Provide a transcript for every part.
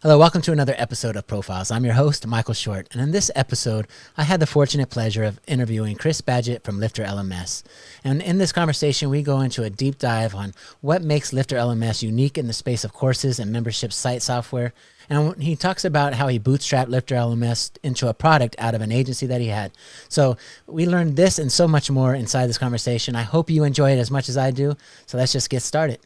Hello, welcome to another episode of Profiles. I'm your host, Michael Short, and in this episode, I had the fortunate pleasure of interviewing Chris Badgett from LifterLMS. And in this conversation, we go into a deep dive on what makes LifterLMS unique in the space of courses and membership site software. And he talks about how he bootstrapped LifterLMS into a product out of an agency that he had. So we learned this and so much more inside this conversation. I hope you enjoy it as much as I do. So let's just get started.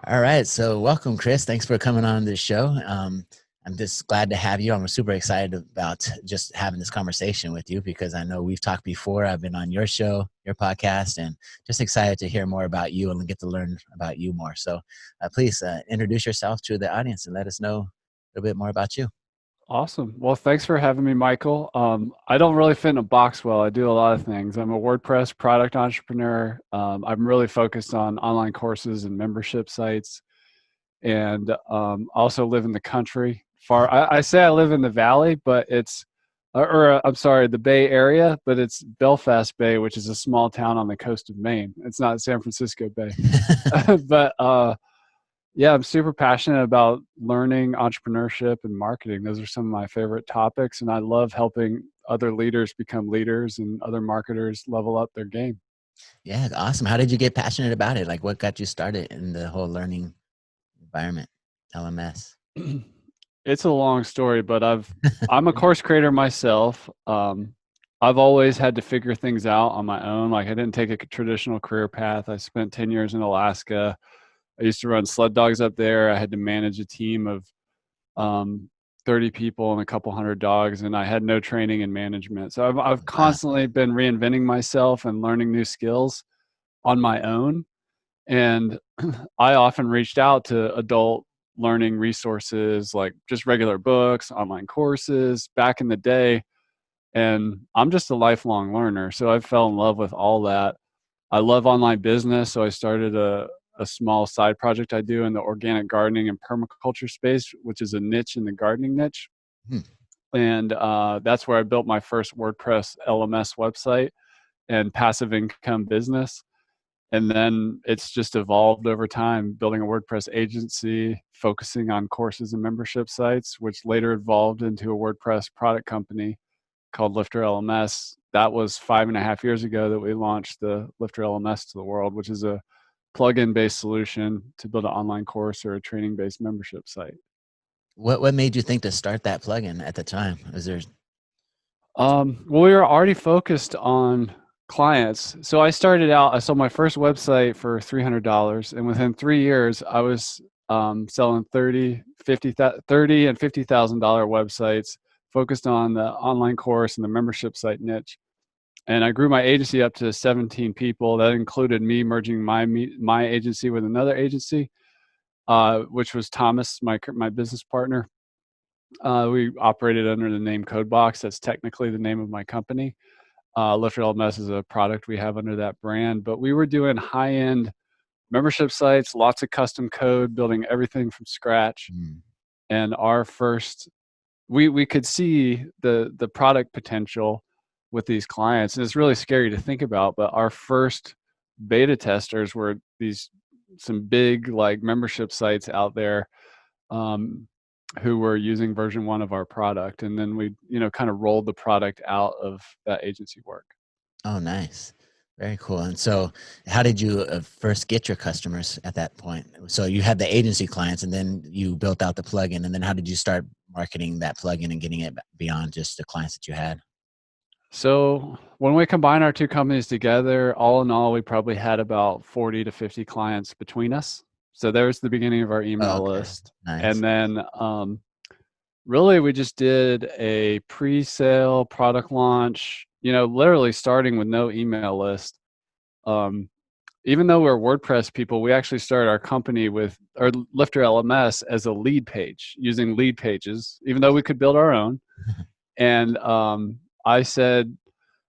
All right. So welcome, Chris. Thanks for coming on this show. I'm just glad to have you. I'm super excited about just having this conversation with you because I know we've talked before. I've been on your show, your podcast, and just excited to hear more about you and get to learn about you more. So please introduce yourself to the audience and let us know a little bit more about you. Awesome. Well, thanks for having me, Michael. I don't really fit in a box well. I do a lot of things. I'm a WordPress product entrepreneur. I'm really focused on online courses and membership sites, and also live in the country. I say I live in the Valley, but I'm sorry, the Bay Area, but it's Belfast Bay, which is a small town on the coast of Maine. It's not San Francisco Bay, but yeah, I'm super passionate about learning entrepreneurship and marketing. Those are some of my favorite topics, and I love helping other leaders become leaders and other marketers level up their game. Yeah, awesome. How did you get passionate about it? Like what got you started in the whole learning environment, LMS? It's a long story, but I'm a course creator myself. I've always had to figure things out on my own. Like I didn't take a traditional career path. I spent 10 years in Alaska. I used to run sled dogs up there. I had to manage a team of 30 people and a couple hundred dogs, and I had no training in management. So I've constantly been reinventing myself and learning new skills on my own. And I often reached out to adult learning resources like just regular books, online courses back in the day. And I'm just a lifelong learner. So I fell in love with all that. I love online business. So I started a small side project I do in the organic gardening and permaculture space, which is a niche in the gardening niche. And that's where I built my first WordPress LMS website and passive income business. And then it's just evolved over time, building a WordPress agency, focusing on courses and membership sites, which later evolved into a WordPress product company called LifterLMS. That was 5.5 years ago that we launched the LifterLMS to the world, which is a plugin-based solution to build an online course or a training-based membership site. What made you think to start that plugin at the time? Was there? Well, we were already focused on clients. So I started out, I sold my first website for $300. And within 3 years, I was selling $30,000 and $50,000 websites focused on the online course and the membership site niche. And I grew my agency up to 17 people. That included me merging my agency with another agency, which was Thomas, my business partner. We operated under the name Codebox. That's technically the name of my company. LifterLMS is a product we have under that brand. But we were doing high-end membership sites, lots of custom code, building everything from scratch. And our first, we could see the product potential with these clients. And it's really scary to think about, but our first beta testers were some big like membership sites out there who were using version 1 of our product. And then we, kind of rolled the product out of that agency work. Oh, nice. Very cool. And so how did you first get your customers at that point? So you had the agency clients and then you built out the plugin. And then how did you start marketing that plugin and getting it beyond just the clients that you had? So when we combine our two companies together, all in all, we probably had about 40 to 50 clients between us. So there's the beginning of our email list. Nice. And then really we just did a pre-sale product launch, literally starting with no email list. Even though we're WordPress people, we actually started our company with our LifterLMS as a lead page, using lead pages, even though we could build our own. And I said,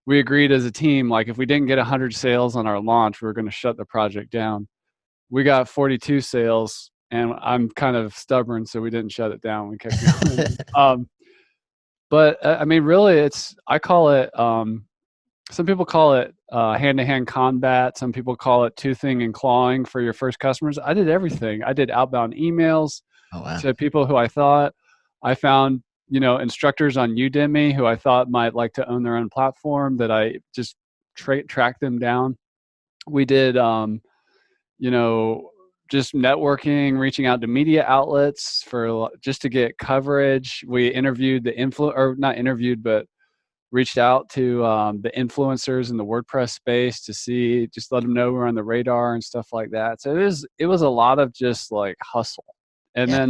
we agreed as a team, like if we didn't get 100 sales on our launch, we were going to shut the project down. We got 42 sales, and I'm kind of stubborn, so we didn't shut it down. We kept going. But I mean, really, I call it some people call it hand-to-hand combat. Some people call it toothing and clawing for your first customers. I did everything. I did outbound emails Oh wow. to people who I thought. I found, instructors on Udemy who I thought might like to own their own platform, that I just tracked them down. We did, you know, just networking, reaching out to media outlets for just to get coverage. We interviewed or not interviewed, but reached out to the influencers in the WordPress space to see, just let them know we're on the radar and stuff like that. So it was a lot of just like hustle. And Yeah.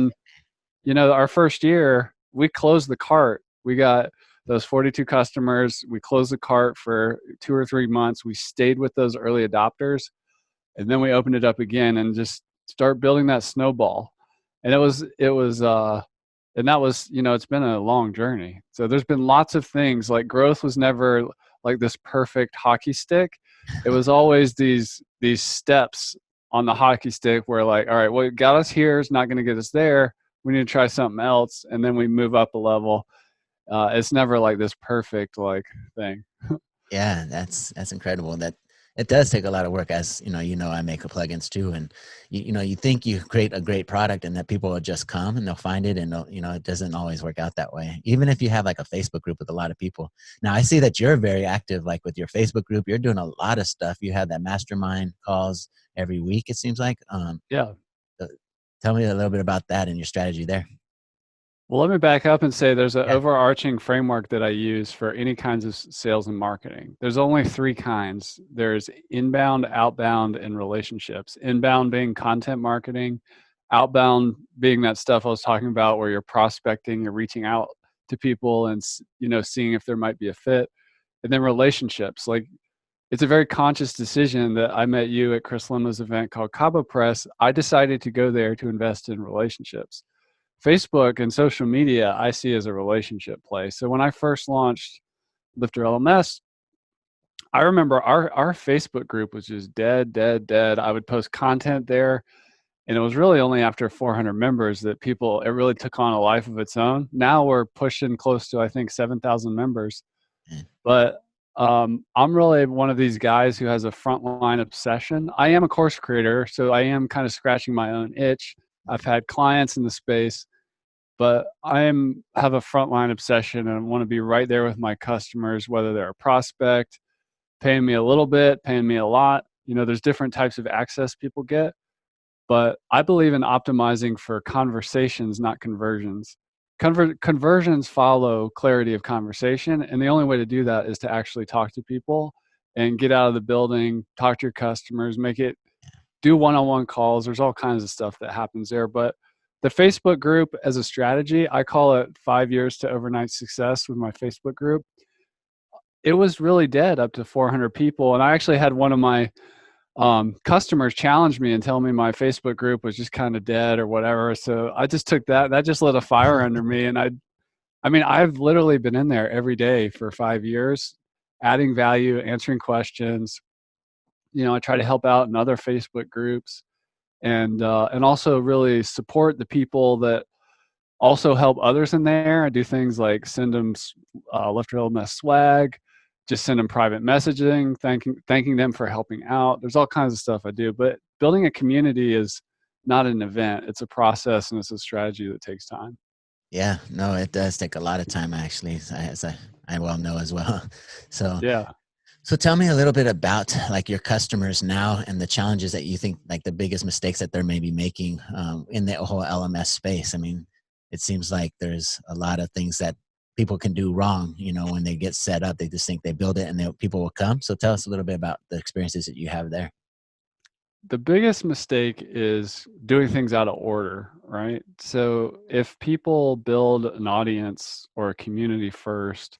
then, our first year, we closed the cart. We got those 42 customers. We closed the cart for 2 or 3 months. We stayed with those early adopters, and then we opened it up again and just start building that snowball. And and that was, it's been a long journey. So there's been lots of things. Like, growth was never like this perfect hockey stick. It was always these steps on the hockey stick where, like, all right, what got us here is not going to get us there. We need to try something else, and then we move up a level. It's never like this perfect like thing. Yeah, that's incredible. That it does take a lot of work, as I make plugins too, and you think you create a great product and that people will just come and they'll find it, and it doesn't always work out that way. Even if you have like a Facebook group with a lot of people. Now I see that you're very active, like with your Facebook group. You're doing a lot of stuff. You have that mastermind calls every week, it seems like. Yeah. Uh, Tell me a little bit about that and your strategy there. Well, let me back up and say there's an Yeah. overarching framework that I use for any kinds of sales and marketing. There's only three kinds. There's inbound, outbound, and relationships. Inbound being content marketing, outbound being that stuff I was talking about where you're prospecting, you're reaching out to people and seeing if there might be a fit. And then relationships, like, it's a very conscious decision that I met you at Chris Limba's event called Cabo Press. I decided to go there to invest in relationships. Facebook and social media I see as a relationship play. So when I first launched LifterLMS, I remember our Facebook group was just dead, dead, dead. I would post content there, and it was really only after 400 members that it really took on a life of its own. Now we're pushing close to, I think, 7,000 members. But I'm really one of these guys who has a frontline obsession. I am a course creator, so I am kind of scratching my own itch. I've had clients in the space, but have a frontline obsession and want to be right there with my customers, whether they're a prospect, paying me a little bit, paying me a lot. There's different types of access people get, but I believe in optimizing for conversations, not conversions. Conversions follow clarity of conversation, and the only way to do that is to actually talk to people and get out of the building, talk to your customers, do one-on-one calls. There's all kinds of stuff that happens there, but the Facebook group as a strategy, I call it 5 years to overnight success with my Facebook group. It was really dead up to 400 people. And I actually had one of my customers challenge me and tell me my Facebook group was just kind of dead or whatever. So I just took that just lit a fire under me. And I've literally been in there every day for 5 years, adding value, answering questions. I try to help out in other Facebook groups, and also really support the people that also help others in there. I do things like send them LifterLMS swag, just send them private messaging, thanking them for helping out. There's all kinds of stuff I do, but building a community is not an event. It's a process, and it's a strategy that takes time. Yeah, no, it does take a lot of time, actually, as I well know as well. So, Yeah. so tell me a little bit about like your customers now and the challenges that you think, like the biggest mistakes that they're maybe making in the whole LMS space. I mean, it seems like there's a lot of things that people can do wrong. When they get set up, they just think they build it and people will come. So tell us a little bit about the experiences that you have there. The biggest mistake is doing things out of order, right? So if people build an audience or a community first,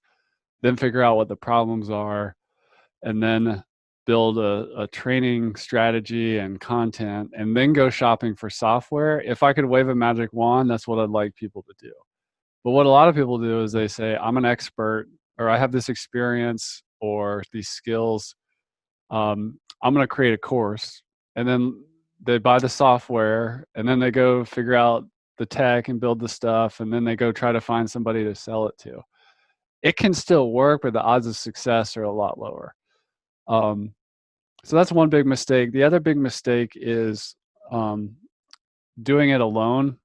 then figure out what the problems are, and then build a training strategy and content, and then go shopping for software. If I could wave a magic wand, that's what I'd like people to do. But what a lot of people do is they say, I'm an expert, or I have this experience or these skills. I'm going to create a course. And then they buy the software, and then they go figure out the tech and build the stuff. And then they go try to find somebody to sell it to. it can still work, but the odds of success are a lot lower. So that's one big mistake. The other big mistake is doing it alone.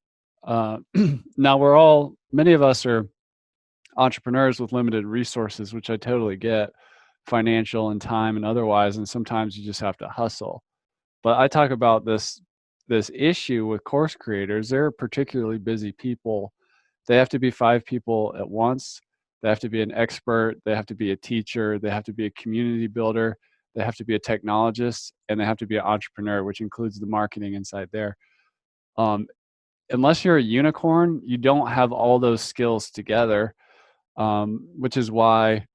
Now many of us are entrepreneurs with limited resources, which I totally get, financial and time and otherwise, and sometimes you just have to hustle. But I talk about this issue with course creators. They're particularly busy people. They have to be 5 people at once. They have to be an expert. They have to be a teacher. They have to be a community builder. They have to be a technologist, and they have to be an entrepreneur, which includes the marketing inside there. Unless you're a unicorn, you don't have all those skills together, which is why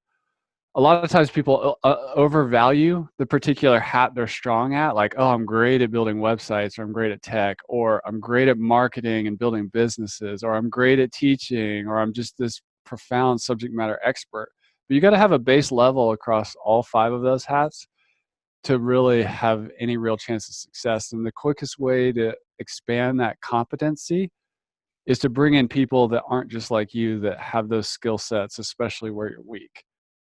a lot of times people overvalue the particular hat they're strong at. Like, oh, I'm great at building websites, or I'm great at tech, or I'm great at marketing and building businesses, or I'm great at teaching, or I'm just this profound subject matter expert. But you got to have a base level across all 5 of those hats to really have any real chance of success. And the quickest way to expand that competency is to bring in people that aren't just like you, that have those skill sets, especially where you're weak.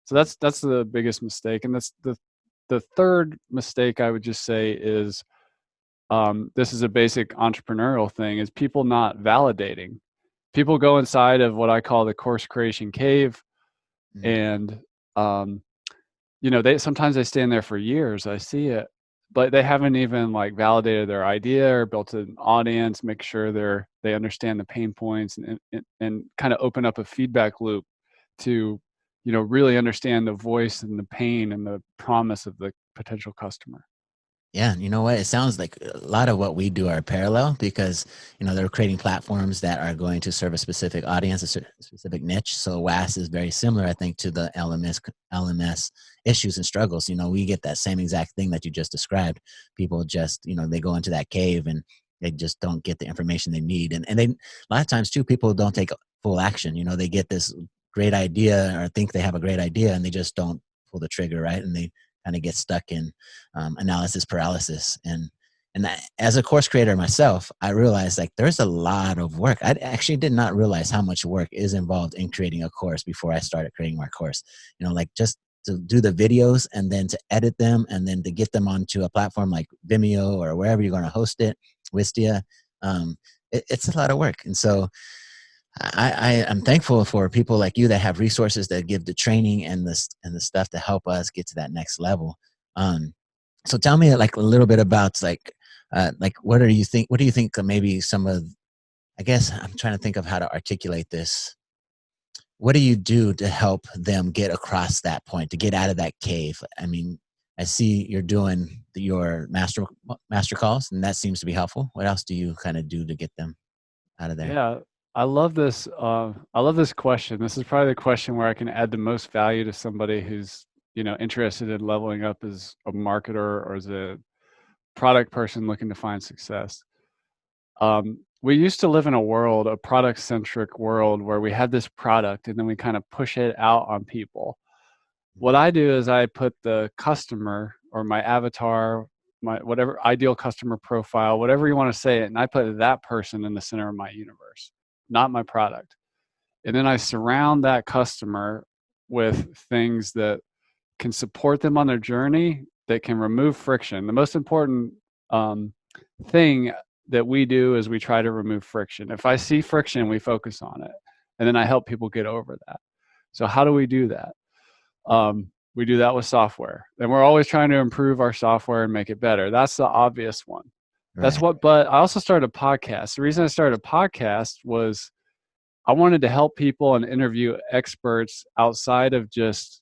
So that's the biggest mistake. And that's the third mistake I would just say is, this is a basic entrepreneurial thing, is people not validating. People go inside of what I call the course creation cave. And sometimes they stay in there for years. I see it, but they haven't even like validated their idea or built an audience, make sure they understand the pain points, and kind of open up a feedback loop to, really understand the voice and the pain and the promise of the potential customer. Yeah, you know what? It sounds like a lot of what we do are parallel because, they're creating platforms that are going to serve a specific audience, a specific niche. So WAS is very similar, I think, to the LMS issues and struggles. We get that same exact thing that you just described. People just, they go into that cave and they just don't get the information they need. And a lot of times too, people don't take full action. They get this great idea or think they have a great idea and they just don't pull the trigger, right? And they kind of get stuck in analysis paralysis. And as a course creator myself, I realized like there's a lot of work. I actually did not realize how much work is involved in creating a course before I started creating my course. Like just to do the videos and then to edit them and then to get them onto a platform like Vimeo or wherever you're going to host it, Wistia. It's a lot of work. And so I am thankful for people like you that have resources that give the training and the stuff to help us get to that next level. So tell me like a little bit about like what do you think maybe some of, I guess I'm trying to think of how to articulate this. What do you do to help them get across that point, to get out of that cave? I mean, I see you're doing your master calls, and that seems to be helpful. What else do you kind of do to get them out of there? Yeah, I love this. I love this question. This is probably the question where I can add the most value to somebody who's, interested in leveling up as a marketer or as a product person looking to find success. We used to live in a product-centric world where we had this product and then we kind of push it out on people. What I do is I put the customer or my avatar, my whatever ideal customer profile, whatever you want to say it, and I put that person in the center of my universe, not my product. And then I surround that customer with things that can support them on their journey, that can remove friction. The most important thing that we do is we try to remove friction. If I see friction, we focus on it. And then I help people get over that. So how do we do that? We do that with software. And we're always trying to improve our software and make it better. That's the obvious one. Right. But I also started a podcast. The reason I started a podcast was I wanted to help people and interview experts outside of just,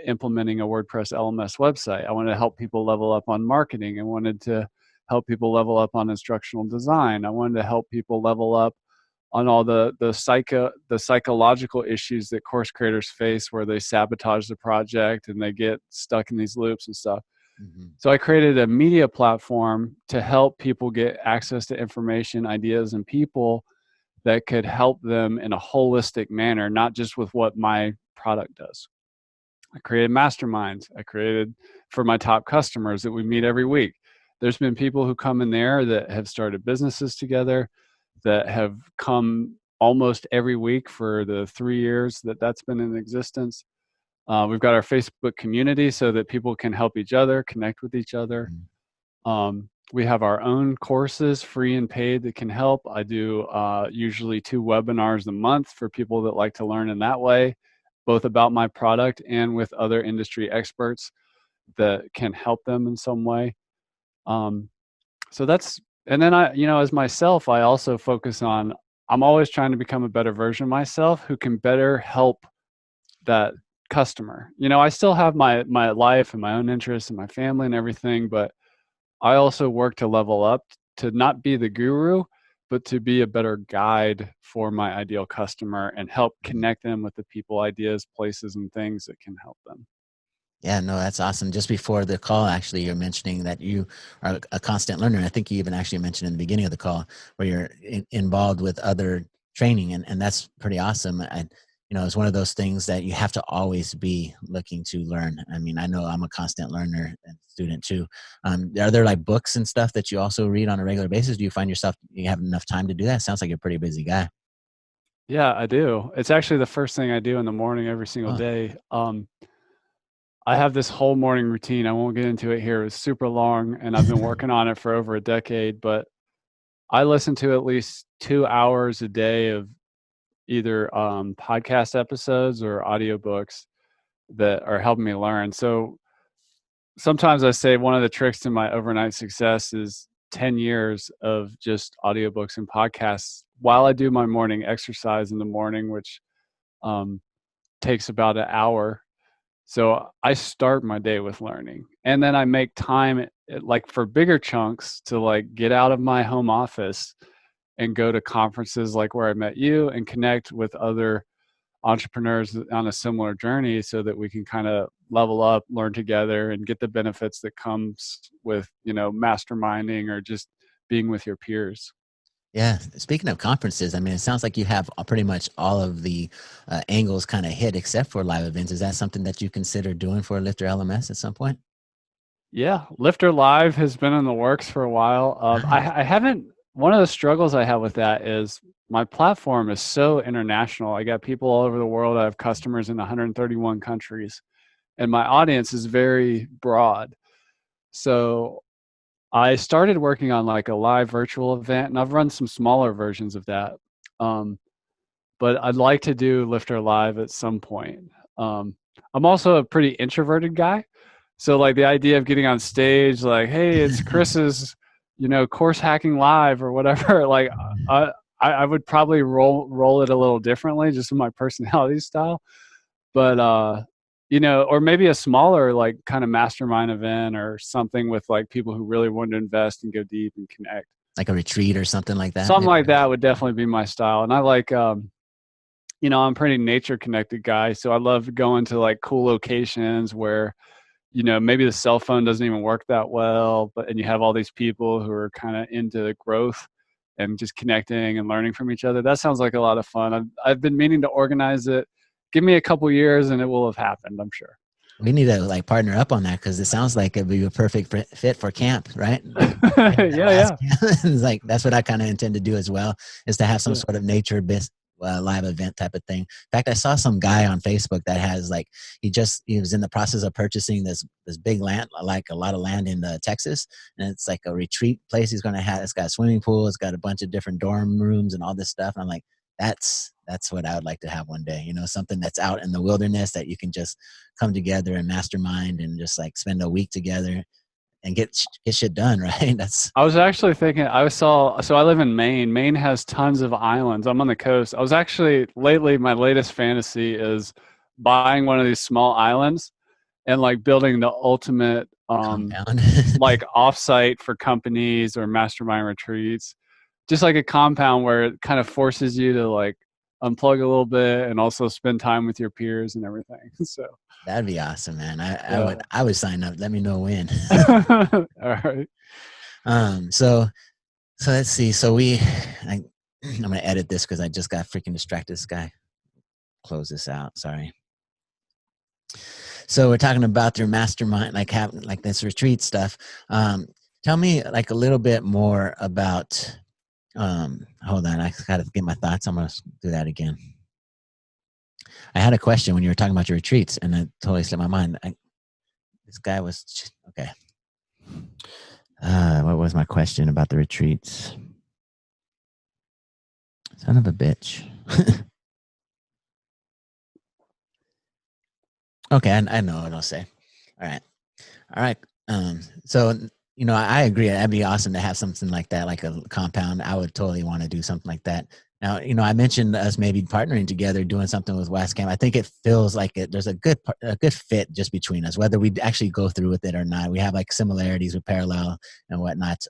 implementing a WordPress LMS website. I wanted to help people level up on marketing. I wanted to help people level up on instructional design. I wanted to help people level up on all the psychological issues that course creators face, where they sabotage the project and they get stuck in these loops and stuff. Mm-hmm. So I created a media platform to help people get access to information, ideas, and people that could help them in a holistic manner, not just with what my product does. I created masterminds. I created for my top customers that we meet every week. There's been people who come in there that have started businesses together, that have come almost every week for the 3 years that that's been in existence. We've got our Facebook community so that people can help each other, connect with each other. We have our own courses, free and paid, that can help. I do usually 2 webinars a month for people that like to learn in that way, both about my product and with other industry experts that can help them in some way. So that's, and then I, as myself, I also focus on, I'm always trying to become a better version of myself who can better help that customer. I still have my life and my own interests and my family and everything, but I also work to level up, to not be the guru, but to be a better guide for my ideal customer and help connect them with the people, ideas, places, and things that can help them. Yeah, no, that's awesome. Just before the call, actually, you're mentioning that you are a constant learner. I think you even actually mentioned in the beginning of the call where you're involved with other training, and that's pretty awesome. It's one of those things that you have to always be looking to learn. I mean, I know I'm a constant learner and student too. Are there like books and stuff that you also read on a regular basis? Do you find yourself, you have enough time to do that? Sounds like you're a pretty busy guy. Yeah, I do. It's actually the first thing I do in the morning every single Oh, day. I have this whole morning routine. I won't get into it here. It's super long, and I've been working on it for over a decade, but I listen to at least 2 hours a day of either podcast episodes or audiobooks that are helping me learn. So sometimes I say one of the tricks to my overnight success is 10 years of just audiobooks and podcasts while I do my morning exercise in the morning, which takes about an hour. So I start my day with learning, and then I make time like for bigger chunks to like get out of my home office and go to conferences like where I met you and connect with other entrepreneurs on a similar journey so that we can kind of level up, learn together, and get the benefits that comes with, masterminding or just being with your peers. yeah. Speaking of conferences, I mean, it sounds like you have pretty much all of the angles kind of hit except for live events. Is that something that you consider doing for Lifter LMS at some point? Yeah, Lifter Live has been in the works for a while. Nice. I haven't. One of the struggles I have with that is my platform is so international. I got people all over the world. I have customers in 131 countries, and my audience is very broad. So I started working on like a live virtual event, and I've run some smaller versions of that. But I'd like to do Lifter Live at some point. I'm also a pretty introverted guy. So like the idea of getting on stage, like, hey, it's Chris's, course hacking live or whatever. Like, I would probably roll it a little differently, just in my personality style. But or maybe a smaller like kind of mastermind event or something with like people who really want to invest and go deep and connect. Like a retreat or something like that, Something maybe? like that would definitely be my style. And I like, I'm a pretty nature connected guy, so I love going to like cool locations where maybe the cell phone doesn't even work that well, and you have all these people who are kind of into growth and just connecting and learning from each other. That sounds like a lot of fun. I've been meaning to organize it. Give me a couple years and it will have happened, I'm sure. We need to like partner up on that because it sounds like it'd be a perfect fit for camp, right? Like that last Yeah. camp. It's like that's what I kind of intend to do as well, is to have some Yeah. sort of nature-based live event type of thing. In fact, I saw some guy on Facebook that has like he was in the process of purchasing this big land, like a lot of land in Texas, and it's like a retreat place he's going to have. It's got a swimming pool, it's got a bunch of different dorm rooms and all this stuff. And I'm like, that's what I would like to have one day. Something that's out in the wilderness that you can just come together and mastermind and just like spend a week together and get shit done, right? I was actually thinking, so I live in Maine. Maine has tons of islands. I'm on the coast. I was actually lately, my latest fantasy is buying one of these small islands and like building the ultimate Compound. like offsite for companies or mastermind retreats, just like a compound where it kind of forces you to like unplug a little bit and also spend time with your peers and everything. So That'd be awesome, man. yeah. I would sign up. Let me know when. All right. So let's see. I'm gonna edit this because I just got freaking distracted. This guy. Close this out. Sorry. So we're talking about their mastermind, like having like this retreat stuff. Tell me like a little bit more about Hold on, I gotta get my thoughts. I'm gonna do that again. I had a question when you were talking about your retreats, and it totally slipped my mind. This guy was okay. What was my question about the retreats? Son of a bitch. Okay, I know what I'll say. All right. So I agree. That'd be awesome to have something like that, like a compound. I would totally want to do something like that. Now, I mentioned us maybe partnering together, doing something with Wascam. I think it feels like there's a good fit just between us, whether we actually go through with it or not. We have like similarities with parallel and whatnot.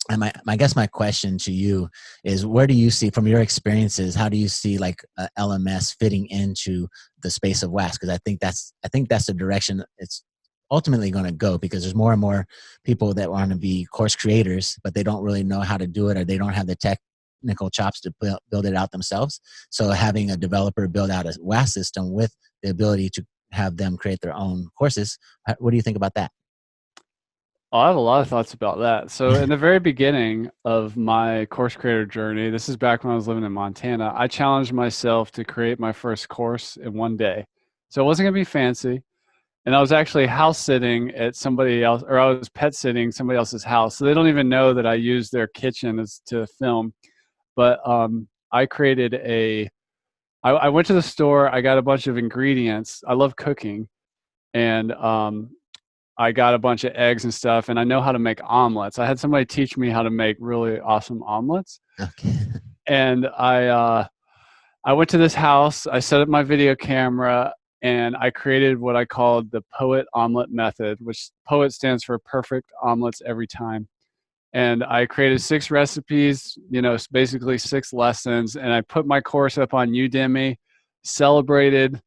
And I guess my question to you is, where do you see, from your experiences, how do you see like LMS fitting into the space of WAS? Because I think that's the direction it's ultimately going to go, because there's more and more people that want to be course creators, but they don't really know how to do it, or they don't have the technical chops to build it out themselves. So having a developer build out a WAS system with the ability to have them create their own courses, what do you think about that? I have a lot of thoughts about that. So in the very beginning of my course creator journey, this is back when I was living in Montana, I challenged myself to create my first course in one day. So it wasn't going to be fancy. And I was actually house sitting at somebody else, or I was pet sitting somebody else's house. So they don't even know that I used their kitchen to film. But I created I went to the store, I got a bunch of ingredients. I love cooking. And I got a bunch of eggs and stuff, and I know how to make omelets. I had somebody teach me how to make really awesome omelets. Okay. And I went to this house, I set up my video camera, and I created what I called the Poet Omelet Method, which Poet stands for perfect omelets every time. And I created 6 recipes, basically 6 lessons, and I put my course up on Udemy, celebrated.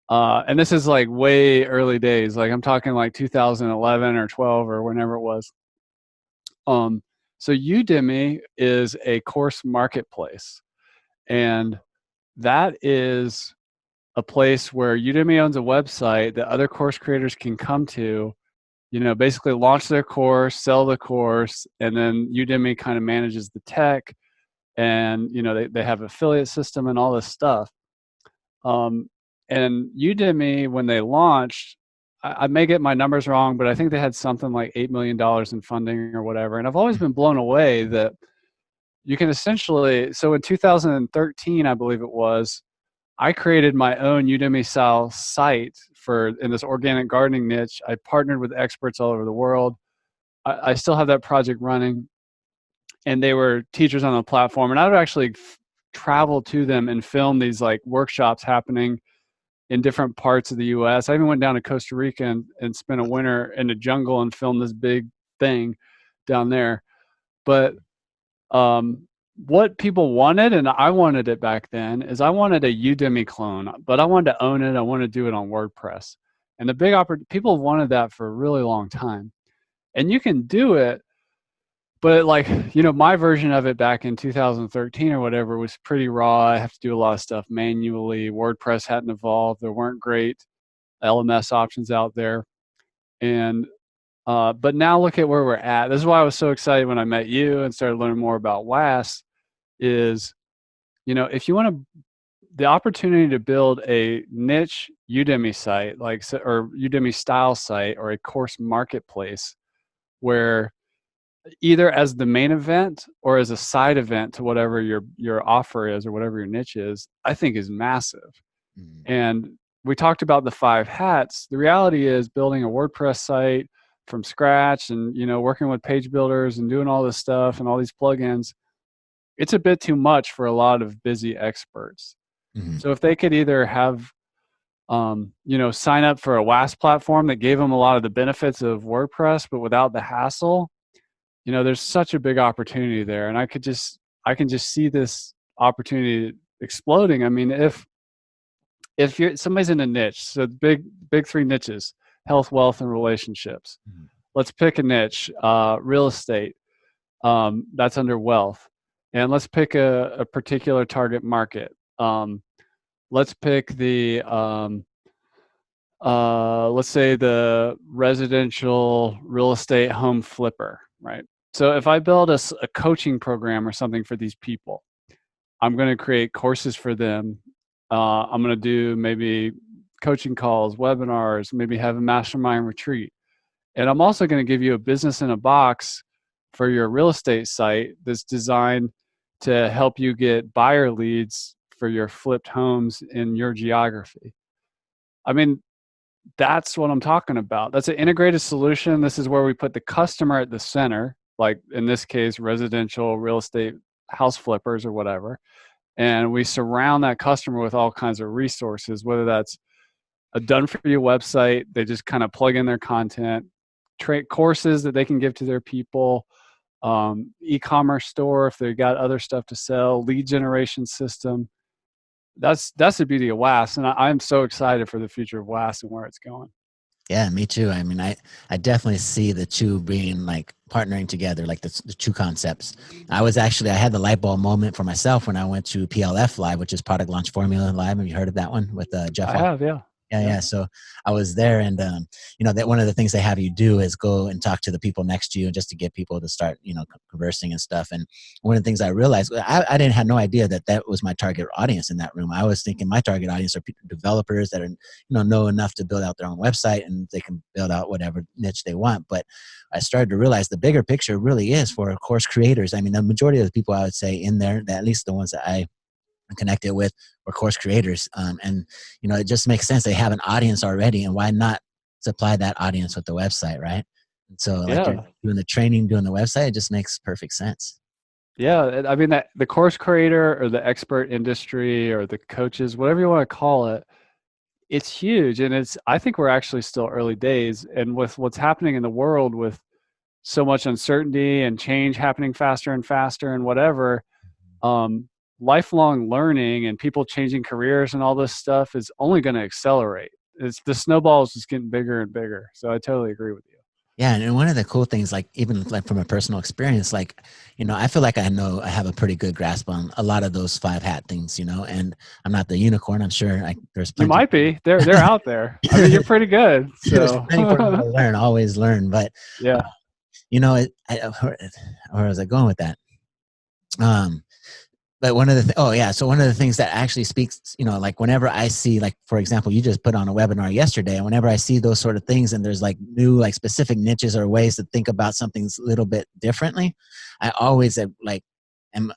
And this is like way early days. Like I'm talking like 2011 or 12 or whenever it was. So Udemy is a course marketplace, and that is a place where Udemy owns a website that other course creators can come to, basically launch their course, sell the course, and then Udemy kind of manages the tech, and they have affiliate system and all this stuff. And Udemy, when they launched, I may get my numbers wrong, but I think they had something like $8 million in funding or whatever. And I've always been blown away that you can essentially, so in 2013, I believe it was, I created my own Udemy style site in this organic gardening niche. I partnered with experts all over the world. I still have that project running, and they were teachers on the platform. And I would actually travel to them and film these like workshops happening in different parts of the US. I even went down to Costa Rica and spent a winter in the jungle and filmed this big thing down there. But what people wanted, and I wanted it back then, is I wanted a Udemy clone, but I wanted to own it. I wanted to do it on WordPress. And people wanted that for a really long time. And you can do it, but my version of it back in 2013 or whatever was pretty raw. I have to do a lot of stuff manually. WordPress hadn't evolved. There weren't great LMS options out there. And but now look at where we're at. This is why I was so excited when I met you and started learning more about WAS. Is if you want the opportunity to build a niche Udemy site, or Udemy style site, or a course marketplace, where either as the main event or as a side event to whatever your offer is or whatever your niche is, I think is massive. Mm-hmm. And we talked about the 5 hats. The reality is building a WordPress site from scratch and working with page builders and doing all this stuff and all these plugins, it's a bit too much for a lot of busy experts. Mm-hmm. So if they could either have sign up for a WAS platform that gave them a lot of the benefits of WordPress but without the hassle, there's such a big opportunity there. And I can just see this opportunity exploding. I mean, if somebody's in a niche, so big 3 niches: health, wealth, and relationships. Mm-hmm. Let's pick a niche, real estate. That's under wealth. And let's pick a particular target market. Let's pick let's say the residential real estate home flipper, right? So if I build a coaching program or something for these people, I'm going to create courses for them. I'm going to do maybe coaching calls, webinars, maybe have a mastermind retreat. And I'm also going to give you a business in a box for your real estate site that's designed to help you get buyer leads for your flipped homes in your geography. I mean, that's what I'm talking about. That's an integrated solution. This is where we put the customer at the center, like in this case, residential real estate house flippers or whatever. And we surround that customer with all kinds of resources, whether that's a done for you website, they just kind of plug in their content, courses that they can give to their people, e-commerce store if they got other stuff to sell, lead generation system. That's the beauty of WAS, and I'm so excited for the future of WAS and where it's going. Yeah, me too. I mean, I definitely see the two being like partnering together, like the two concepts. I had the light bulb moment for myself when I went to PLF Live, which is Product Launch Formula Live. Have you heard of that one with Jeff? I have, yeah. Yeah. So I was there, and that one of the things they have you do is go and talk to the people next to you, just to get people to start, conversing and stuff. And one of the things I realized, I didn't have no idea that was my target audience in that room. I was thinking my target audience are developers that are, know enough to build out their own website, and they can build out whatever niche they want. But I started to realize the bigger picture really is for course creators. I mean, the majority of the people I would say in there, at least the ones that I connected with, or course creators, and it just makes sense. They have an audience already, and why not supply that audience with the website, right? And so like you're doing the training, doing the website, it just makes perfect sense. Yeah, I mean, that the course creator or the expert industry or the coaches, whatever you want to call it, it's huge. And I think we're actually still early days, and with what's happening in the world with so much uncertainty and change happening faster and faster and whatever, lifelong learning and people changing careers and all this stuff is only going to accelerate. The snowball is just getting bigger and bigger. So I totally agree with you. Yeah. And one of the cool things, like even like from a personal experience, like, I feel like I have a pretty good grasp on a lot of those 5 hat things, and I'm not the unicorn. I'm sure there's plenty. You might be. They're out there. I mean, you're pretty good. So. There's plenty for me to learn, always learn. But yeah, where was I going with that? But one of the things that actually speaks, like whenever I see, like, for example, you just put on a webinar yesterday, and whenever I see those sort of things, and there's like new, like specific niches or ways to think about something a little bit differently, I always am a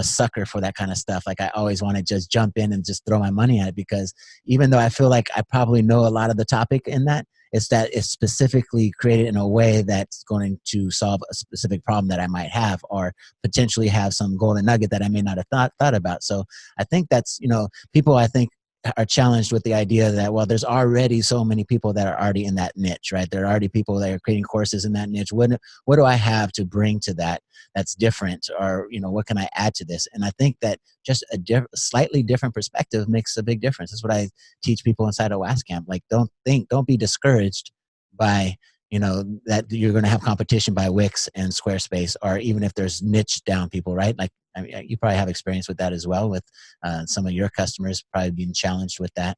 sucker for that kind of stuff. Like I always want to just jump in and just throw my money at it, because even though I feel like I probably know a lot of the topic in that, it's specifically created in a way that's going to solve a specific problem that I might have, or potentially have some golden nugget that I may not have thought about. So I think that's, people, I think, are challenged with the idea that, well, there's already so many people that are already in that niche, right? There are already people that are creating courses in that niche. What do I have to bring to that that's different? Or, what can I add to this? And I think that just a slightly different perspective makes a big difference. That's what I teach people inside of WAS Camp. Like, don't be discouraged by, that you're going to have competition by Wix and Squarespace, or even if there's niche down people, right? Like, I mean, you probably have experience with that as well, with some of your customers probably being challenged with that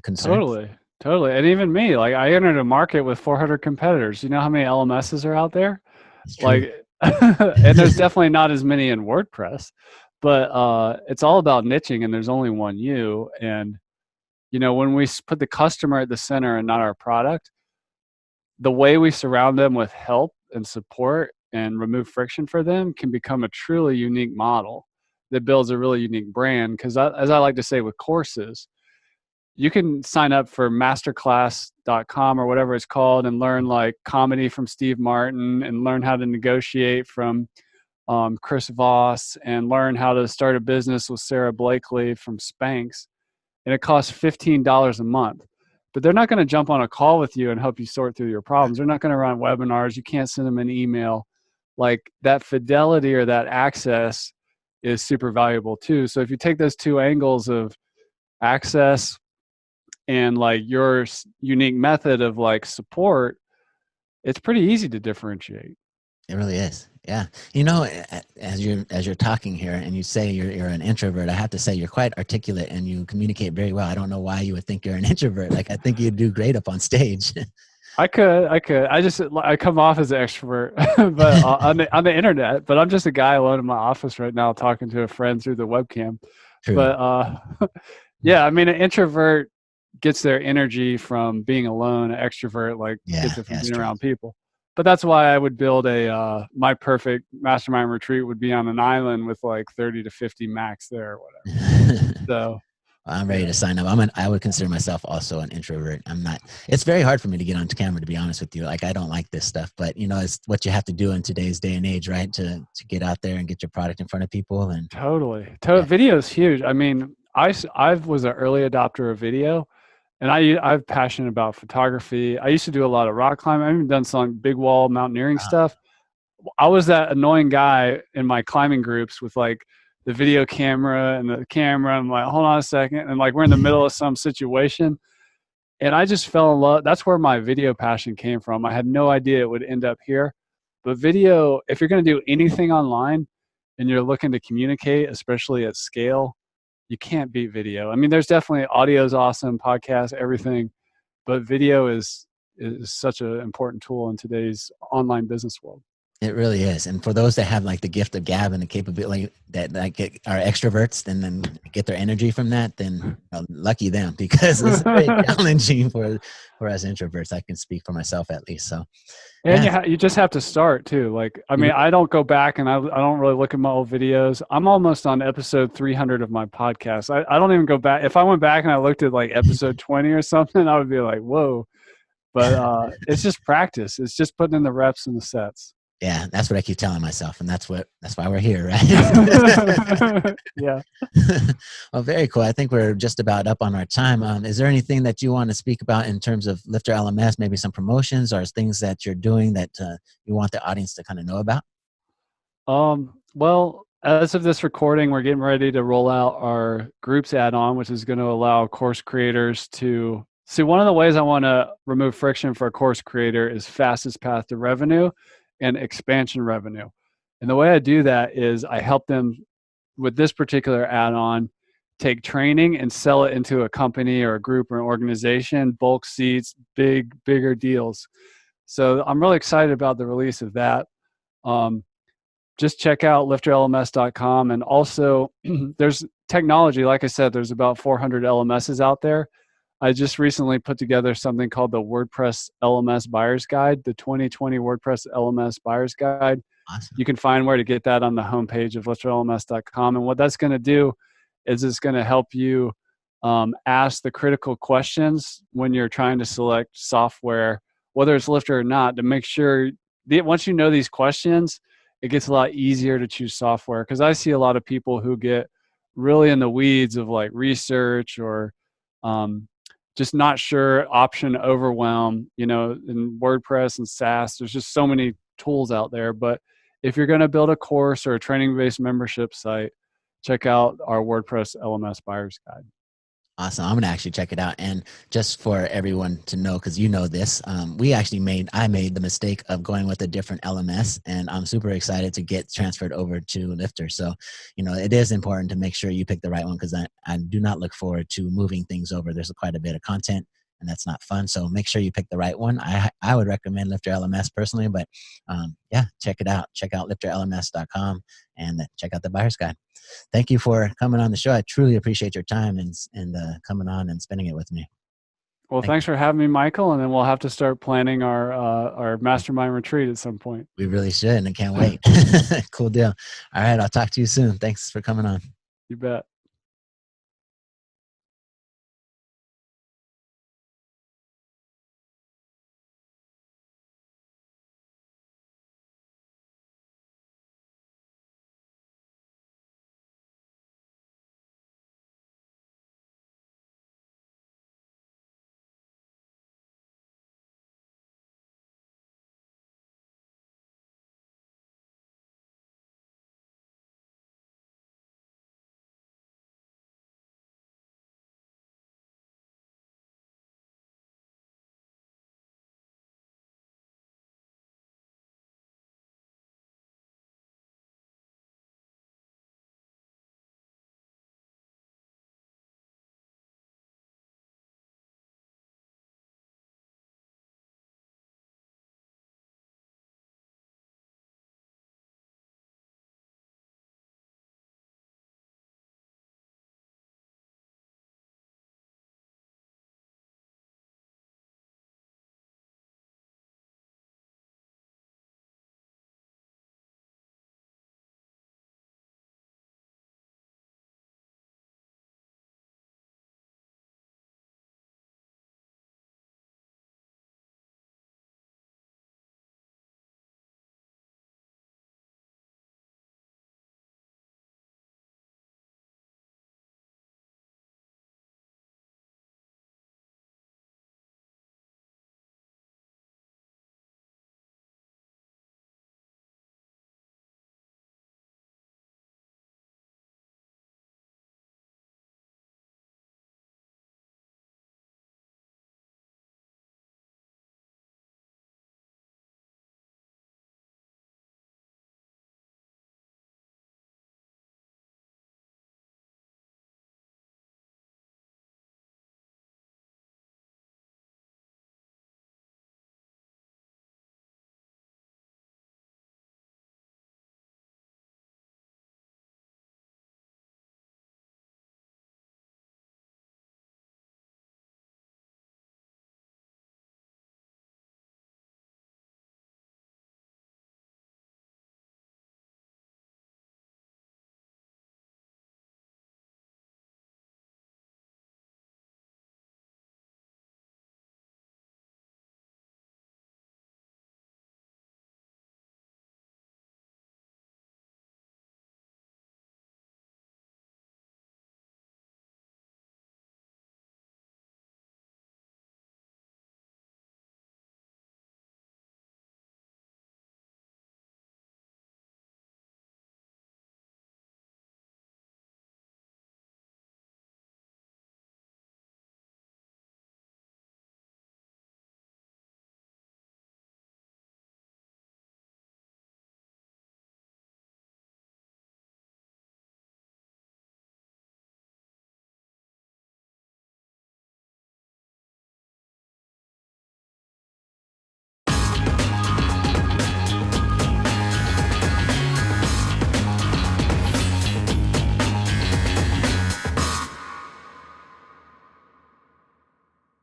concern. Totally. And even me, like, I entered a market with 400 competitors. You know how many LMSs are out there? Like, and there's definitely not as many in WordPress, but it's all about niching, and there's only one you. And, when we put the customer at the center and not our product, the way we surround them with help and support and remove friction for them can become a truly unique model that builds a really unique brand. Because as I like to say with courses, you can sign up for masterclass.com or whatever it's called and learn like comedy from Steve Martin, and learn how to negotiate from Chris Voss, and learn how to start a business with Sarah Blakely from Spanx. And it costs $15 a month. But they're not going to jump on a call with you and help you sort through your problems. They're not going to run webinars. You can't send them an email. Like, that fidelity or that access is super valuable too. So if you take those two angles of access and like your unique method of like support, it's pretty easy to differentiate. It really is. Yeah. As you're talking here and you say you're an introvert, I have to say you're quite articulate and you communicate very well. I don't know why you would think you're an introvert. Like, I think you'd do great up on stage. I come off as an extrovert, but on the internet. But I'm just a guy alone in my office right now, talking to a friend through the webcam. True. But yeah, I mean, an introvert gets their energy from being alone. An extrovert gets it from being around people. But that's why I would build my perfect mastermind retreat would be on an island with like 30 to 50 max there or whatever. So I'm ready to sign up. I would consider myself also an introvert. I'm not, it's very hard for me to get on camera, to be honest with you. Like, I don't like this stuff, but it's what you have to do in today's day and age, right? To get out there and get your product in front of people. And totally. Video is huge. I mean, I was an early adopter of video, and I'm passionate about photography. I used to do a lot of rock climbing. I've even done some big wall mountaineering stuff. I was that annoying guy in my climbing groups with like the video camera and the camera. I'm like, hold on a second. And like, we're in the middle of some situation. And I just fell in love. That's where my video passion came from. I had no idea it would end up here. But video, if you're going to do anything online and you're looking to communicate, especially at scale, you can't beat video. I mean, there's definitely audio is awesome, podcasts, everything. But video is such an important tool in today's online business world. It really is. And for those that have like the gift of gab and the capability that are extroverts and then get their energy from that, then lucky them, because it's very challenging for us introverts. I can speak for myself at least. So, and you just have to start too. Like, I mean, I don't go back and I don't really look at my old videos. I'm almost on episode 300 of my podcast. I don't even go back. If I went back and I looked at like episode 20 or something, I would be like, whoa. But it's just practice. It's just putting in the reps and the sets. Yeah, that's what I keep telling myself, and that's why we're here, right? Yeah. Well, very cool. I think we're just about up on our time. Is there anything that you want to speak about in terms of LifterLMS, maybe some promotions or things that you're doing that you want the audience to kind of know about? Well, as of this recording, we're getting ready to roll out our groups add-on, which is going to allow course creators to see. One of the ways I want to remove friction for a course creator is fastest path to revenue and expansion revenue. And the way I do that is I help them with this particular add-on take training and sell it into a company or a group or an organization, bulk seats, bigger deals. So I'm really excited about the release of that. Just check out LifterLMS.com. And also there's technology. Like I said, there's about 400 LMSs out there. I just recently put together something called the Wordpress LMS Buyer's Guide, the 2020 Wordpress LMS Buyer's Guide. Awesome. You can find where to get that on the homepage of LifterLMS.com. And what that's going to do is it's going to help you ask the critical questions when you're trying to select software, whether it's Lifter or not, to make sure once you know these questions, it gets a lot easier to choose software. Because I see a lot of people who get really in the weeds of like research or just not sure, option overwhelm, in WordPress and SaaS. There's just so many tools out there. But if you're going to build a course or a training-based membership site, check out our WordPress LMS Buyer's Guide. Awesome. I'm going to actually check it out. And just for everyone to know, because you know this, I made the mistake of going with a different LMS, and I'm super excited to get transferred over to Lifter. So, it is important to make sure you pick the right one, because I do not look forward to moving things over. There's quite a bit of content, and that's not fun. So make sure you pick the right one. I would recommend Lifter LMS personally, but check it out. Check out LifterLMS.com and check out the Buyer's Guide. Thank you for coming on the show. I truly appreciate your time and coming on and spending it with me. Well, thanks for having me, Michael. And then we'll have to start planning our mastermind retreat at some point. We really should, and I can't wait. Cool deal. All right. I'll talk to you soon. Thanks for coming on. You bet.